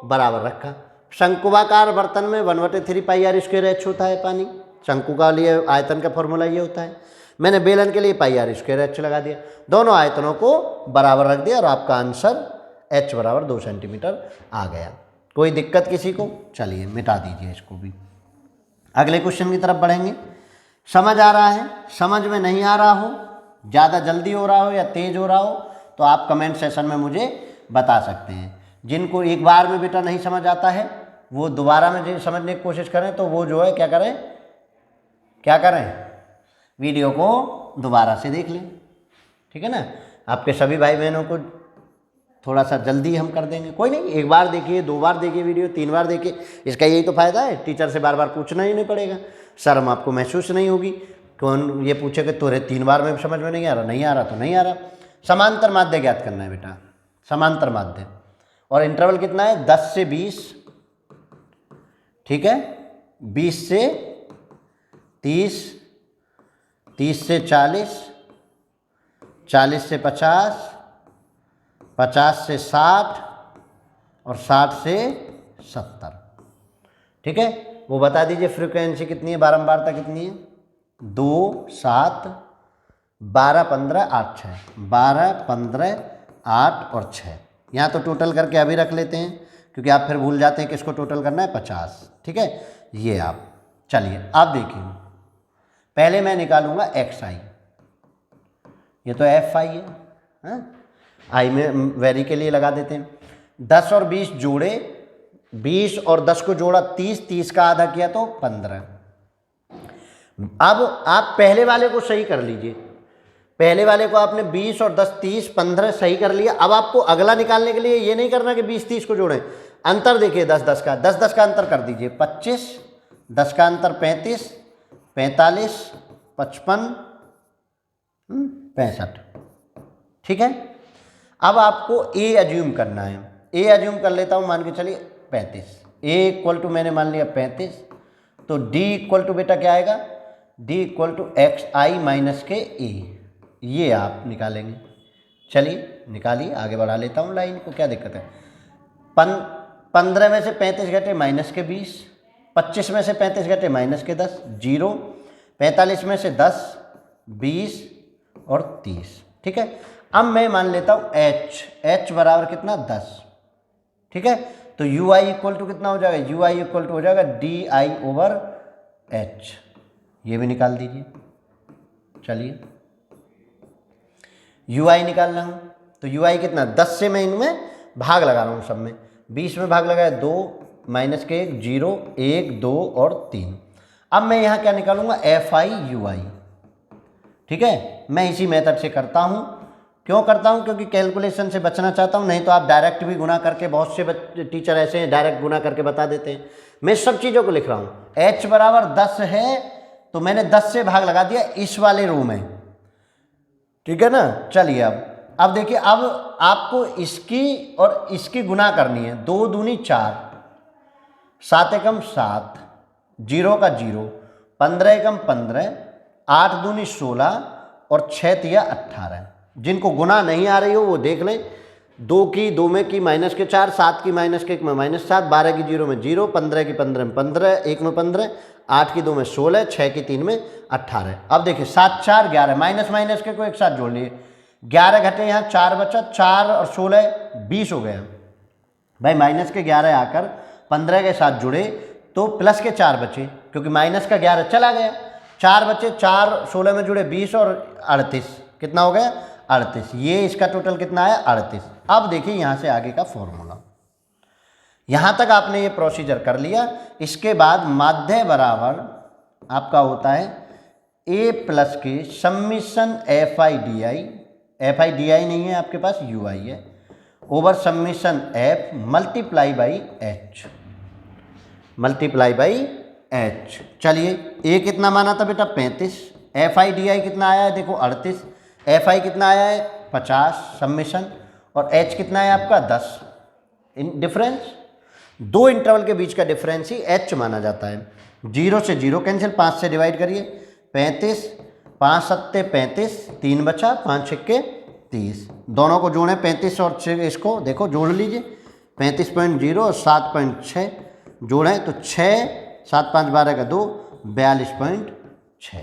बराबर रखा। शंकुआकार बर्तन में 1/3 पाई आर स्क्वायर एच होता है पानी, शंकु का लिए आयतन का फॉर्मूला ये होता है। मैंने बेलन के लिए पाई आर स्क्वायर एच लगा दिया, दोनों आयतनों को बराबर रख दिया और आपका आंसर एच बराबर 2 सेंटीमीटर आ गया। कोई दिक्कत किसी को, चलिए मिटा दीजिए इसको भी। अगले क्वेश्चन की तरफ बढ़ेंगे। समझ आ रहा है, समझ में नहीं आ रहा हो, ज़्यादा जल्दी हो रहा हो या तेज़ हो रहा हो, तो आप कमेंट सेशन में मुझे बता सकते हैं। जिनको एक बार में बेटा नहीं समझ आता है वो दोबारा में समझने की कोशिश करें, तो वो जो है क्या करें, वीडियो को दोबारा से देख लें। ठीक है ना, आपके सभी भाई बहनों को थोड़ा सा जल्दी हम कर देंगे, कोई नहीं, एक बार देखिए, 2 बार देखिए वीडियो, 3 बार देखिए, इसका यही तो फ़ायदा है, टीचर से बार बार पूछना ही नहीं पड़ेगा, शर्म आपको महसूस नहीं होगी। कौन ये पूछे कि तुझे 3 बार में समझ में नहीं आ रहा तो नहीं आ रहा। समांतर माध्य ज्ञात करना है बेटा, समांतर माध्य, और इंटरवल कितना है, 10 से 20, ठीक है, 20 से 30, 30 से 40, 40 से 50, 50 से 60 और 60 से 70। ठीक है, वो बता दीजिए फ्रीक्वेंसी कितनी है, बारंबारता कितनी है, 2, 7, 12, 15, 8, 6, 12, 15, 8 और 6। यहाँ तो टोटल करके अभी रख लेते हैं, क्योंकि आप फिर भूल जाते हैं कि इसको टोटल करना है 50। ठीक है, ये आप चलिए आप देखिए, पहले मैं निकालूंगा एक्स आई, ये तो एफ आई है, हाँ? आई में वेरी के लिए लगा देते हैं। 10 और 20 जोड़े, 20 और 10 को जोड़ा 30, 30 का आधा किया तो 15। अब आप पहले वाले को सही कर लीजिए, पहले वाले को आपने 20 और 10, 30, 15 सही कर लिया। अब आपको अगला निकालने के लिए ये नहीं करना कि 20, 30 को जोड़ें, अंतर देखिए 10, 10 का, 10, 10 का अंतर कर दीजिए 25, 10 का अंतर 35, 45, 55, 65। ठीक है, अब आपको ए एज्यूम करना है, ए एज्यूम कर लेता हूँ, मान के चलिए 35, ए इक्वल टू मैंने मान लिया 35, तो डी इक्वल टू बेटा क्या आएगा, D equal to X I minus K A, ये आप निकालेंगे। चलिए निकालिए, आगे बढ़ा लेता हूँ लाइन को, क्या दिक्कत है। 15 में से 35 घटे माइनस के 20, 25 में से 35 घटे माइनस के 10, 0, 45 में से 10, 20 और 30। ठीक है, अब मैं मान लेता हूँ एच, एच बराबर कितना, 10। ठीक है, तो यू आई इक्वल टू कितना हो जाएगा, यू आई इक्वल टू हो जाएगा डी आई ओवर एच, ये भी निकाल दीजिए। चलिए यू आई निकालना हूँ, तो यू आई कितना, 10 से मैं इनमें भाग लगा रहा हूँ सब में, 20 में भाग लगाया 2 माइनस के 1 0 1 2 और 3। अब मैं यहाँ क्या निकालूंगा, एफ आई यू आई। ठीक है, मैं इसी मेथड से करता हूँ। क्यों करता हूँ, क्योंकि कैलकुलेशन से बचना चाहता हूँ, नहीं तो आप डायरेक्ट भी गुना करके, बहुत से टीचर ऐसे हैं डायरेक्ट गुना करके बता देते हैं। मैं सब चीज़ों को लिख रहा हूँ। h बराबर 10 है तो मैंने 10 से भाग लगा दिया इस वाले रो में। ठीक है ना। चलिए अब देखिए, अब आपको इसकी और इसकी गुना करनी है। 2 दूनी 4, 7 एकम 7, 0 का 0, 15 एकम 15, 8 दूनी 16 और 6 तिया 18। जिनको गुना नहीं आ रही हो वो देख लें। 2 की 2 में की माइनस के 4, 7 की माइनस के 1 में -7, 12 की 0 में 0, 15 की 15 में 15, 1 में 15, 8 की 2 में 16, 6 की 3 में 18। अब देखिए 7 4 11, माइनस माइनस के को एक साथ जोड़ लिए, 11 घटे यहाँ 4 बचा, 4 और 16 20 हो गया भाई। माइनस के 11 आकर 15 के साथ जुड़े तो प्लस के 4 बचे, क्योंकि माइनस का 11 चला गया, 4 बचे, 4 16 में जुड़े 20 और 38, कितना हो गया 38। ये इसका टोटल कितना आया 38। अब देखिए यहाँ से आगे का फॉर्मूला, यहाँ तक आपने ये प्रोसीजर कर लिया। इसके बाद माध्य बराबर आपका होता है a प्लस के summation F I D I, F I D I नहीं है आपके पास, यू आई है, over summation F multiply by H, multiply by H. चलिए a कितना माना था बेटा 35, एफ आई डी आई कितना आया है देखो 38, एफ आई कितना आया है 50 सम्मिशन, और एच कितना है आपका 10। इन डिफरेंस, दो इंटरवल के बीच का डिफरेंस ही एच माना जाता है। 0 से 0 कैंसिल, 5 से डिवाइड करिए, 35, 5 7 35, 3 बचा, 5 6 30, दोनों को जोड़ें 35 और 6, इसको देखो जोड़ लीजिए, 35.0 और 7.6 जोड़ें तो 6 7 5 12 का 2, 42.6।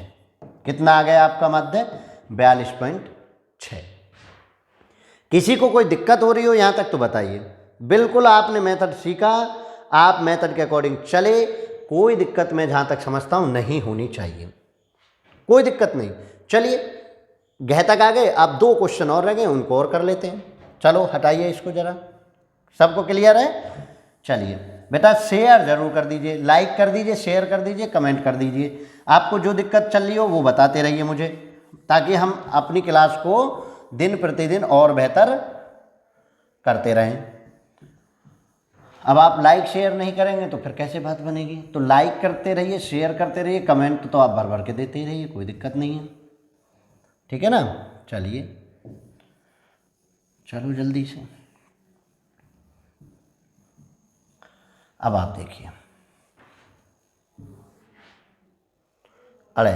कितना आ गया आपका माध्य 42.6। किसी को कोई दिक्कत हो रही हो यहाँ तक तो बताइए। बिल्कुल आपने मेथड सीखा, आप मेथड के अकॉर्डिंग चले, कोई दिक्कत मैं जहाँ तक समझता हूँ नहीं होनी चाहिए, कोई दिक्कत नहीं। चलिए गह तक आ गए, अब 2 क्वेश्चन और रह गए, उनको और कर लेते हैं। चलो हटाइए इसको जरा, सबको क्लियर है। चलिए बेटा शेयर जरूर कर दीजिए, लाइक कर दीजिए, शेयर कर दीजिए, कमेंट कर दीजिए। आपको जो दिक्कत चल रही हो वो बताते रहिए मुझे, ताकि हम अपनी क्लास को दिन प्रतिदिन और बेहतर करते रहें। अब आप लाइक शेयर नहीं करेंगे तो फिर कैसे बात बनेगी। तो लाइक करते रहिए, शेयर करते रहिए, कमेंट तो आप भर भर के देते ही रहिए, कोई दिक्कत नहीं है। ठीक है ना। चलिए चलो जल्दी से, अब आप देखिए अड़े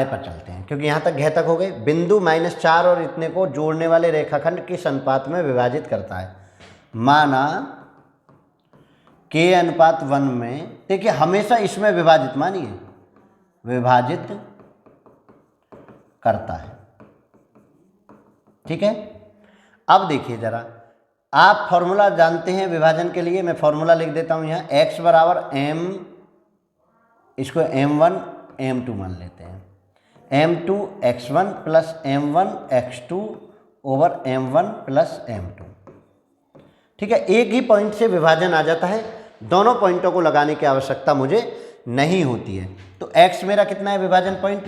पर चलते हैं, क्योंकि यहाँ तक घ तक हो गए। बिंदु -4 और इतने को जोड़ने वाले रेखाखंड किस अनुपात में विभाजित करता है। माना k अनुपात 1 में, देखिए हमेशा इसमें विभाजित मानिए, विभाजित करता है। ठीक है। अब देखिए जरा, आप फॉर्मूला जानते हैं विभाजन के लिए, मैं फॉर्मूला लिख देता हूँ यहाँ। x बराबर m, इसको m1 m2 मान लेते हैं, m2 x1 plus m1 x2 over m1 plus m2। ठीक है, एक ही पॉइंट से विभाजन आ जाता है, दोनों पॉइंटों को लगाने की आवश्यकता मुझे नहीं होती है। तो x मेरा कितना है विभाजन पॉइंट,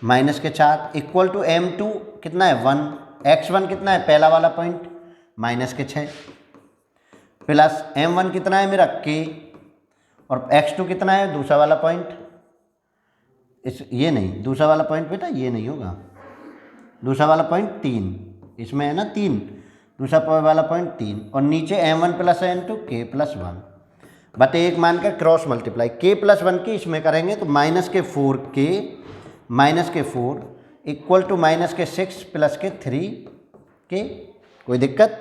-4 इक्वल टू m2 कितना है 1, x1 कितना है पहला वाला पॉइंट -6, प्लस m1 कितना है मेरा k, और x2 कितना है दूसरा वाला पॉइंट, ये नहीं दूसरा वाला पॉइंट बेटा, ये नहीं होगा, दूसरा वाला पॉइंट 3, इसमें है ना 3, दूसरा वाला पॉइंट 3, और नीचे m1 plus m2 k plus 1 बटे 1 मान कर क्रॉस मल्टीप्लाई, k प्लस 1 की इसमें करेंगे तो -4k -4 इक्वल टू -6 प्लस के 3k। कोई दिक्कत।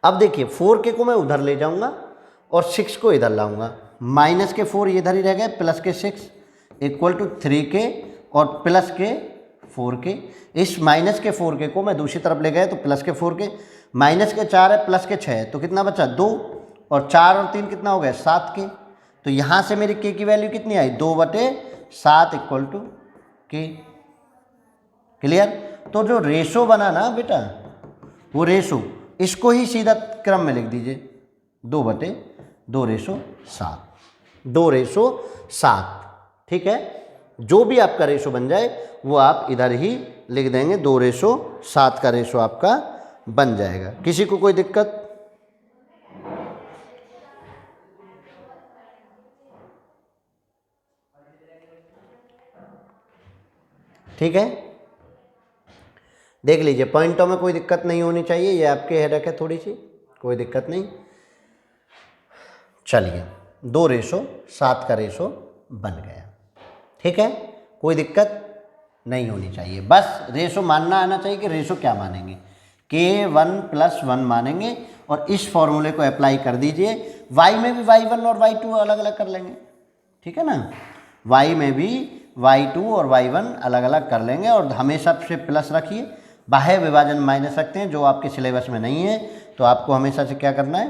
अब देखिए 4k को मैं उधर ले जाऊंगा और 6 को इधर लाऊंगा, -4 ये इधर ही रह गए, प्लस के 6 इक्वल टू 3k और प्लस के 4k, इस माइनस के 4k को मैं दूसरी तरफ ले गया तो प्लस के 4k, माइनस के 4 है प्लस के 6 है, तो कितना बचा 2, और 4 और 3 कितना हो गया 7k। तो यहाँ से मेरी k की वैल्यू कितनी आई 2/7 इक्वल टू k। क्लियर। तो जो रेशो बना ना बेटा, वो रेशो इसको ही सीधा क्रम में लिख दीजिए 2/2/7। ठीक है, जो भी आपका रेशो बन जाए वो आप इधर ही लिख देंगे, 2/7 का रेशो आपका बन जाएगा। किसी को कोई दिक्कत? ठीक है, देख लीजिए पॉइंटों में कोई दिक्कत नहीं होनी चाहिए, ये आपके हेडक है थोड़ी सी, कोई दिक्कत नहीं। चलिए 2/7 का रेशो बन गया। ठीक है, कोई दिक्कत नहीं होनी चाहिए, बस रेशो मानना आना चाहिए कि रेशो क्या मानेंगे, k1+1 मानेंगे और इस फॉर्मूले को अप्लाई कर दीजिए। y में भी y1 और y2 अलग अलग कर लेंगे, ठीक है ना, y में भी y2 और y1 अलग अलग कर लेंगे और हमेशा से प्लस रखिए, बाह्य विभाजन माइनस रखते हैं, जो आपके सिलेबस में नहीं है तो आपको हमेशा से क्या करना है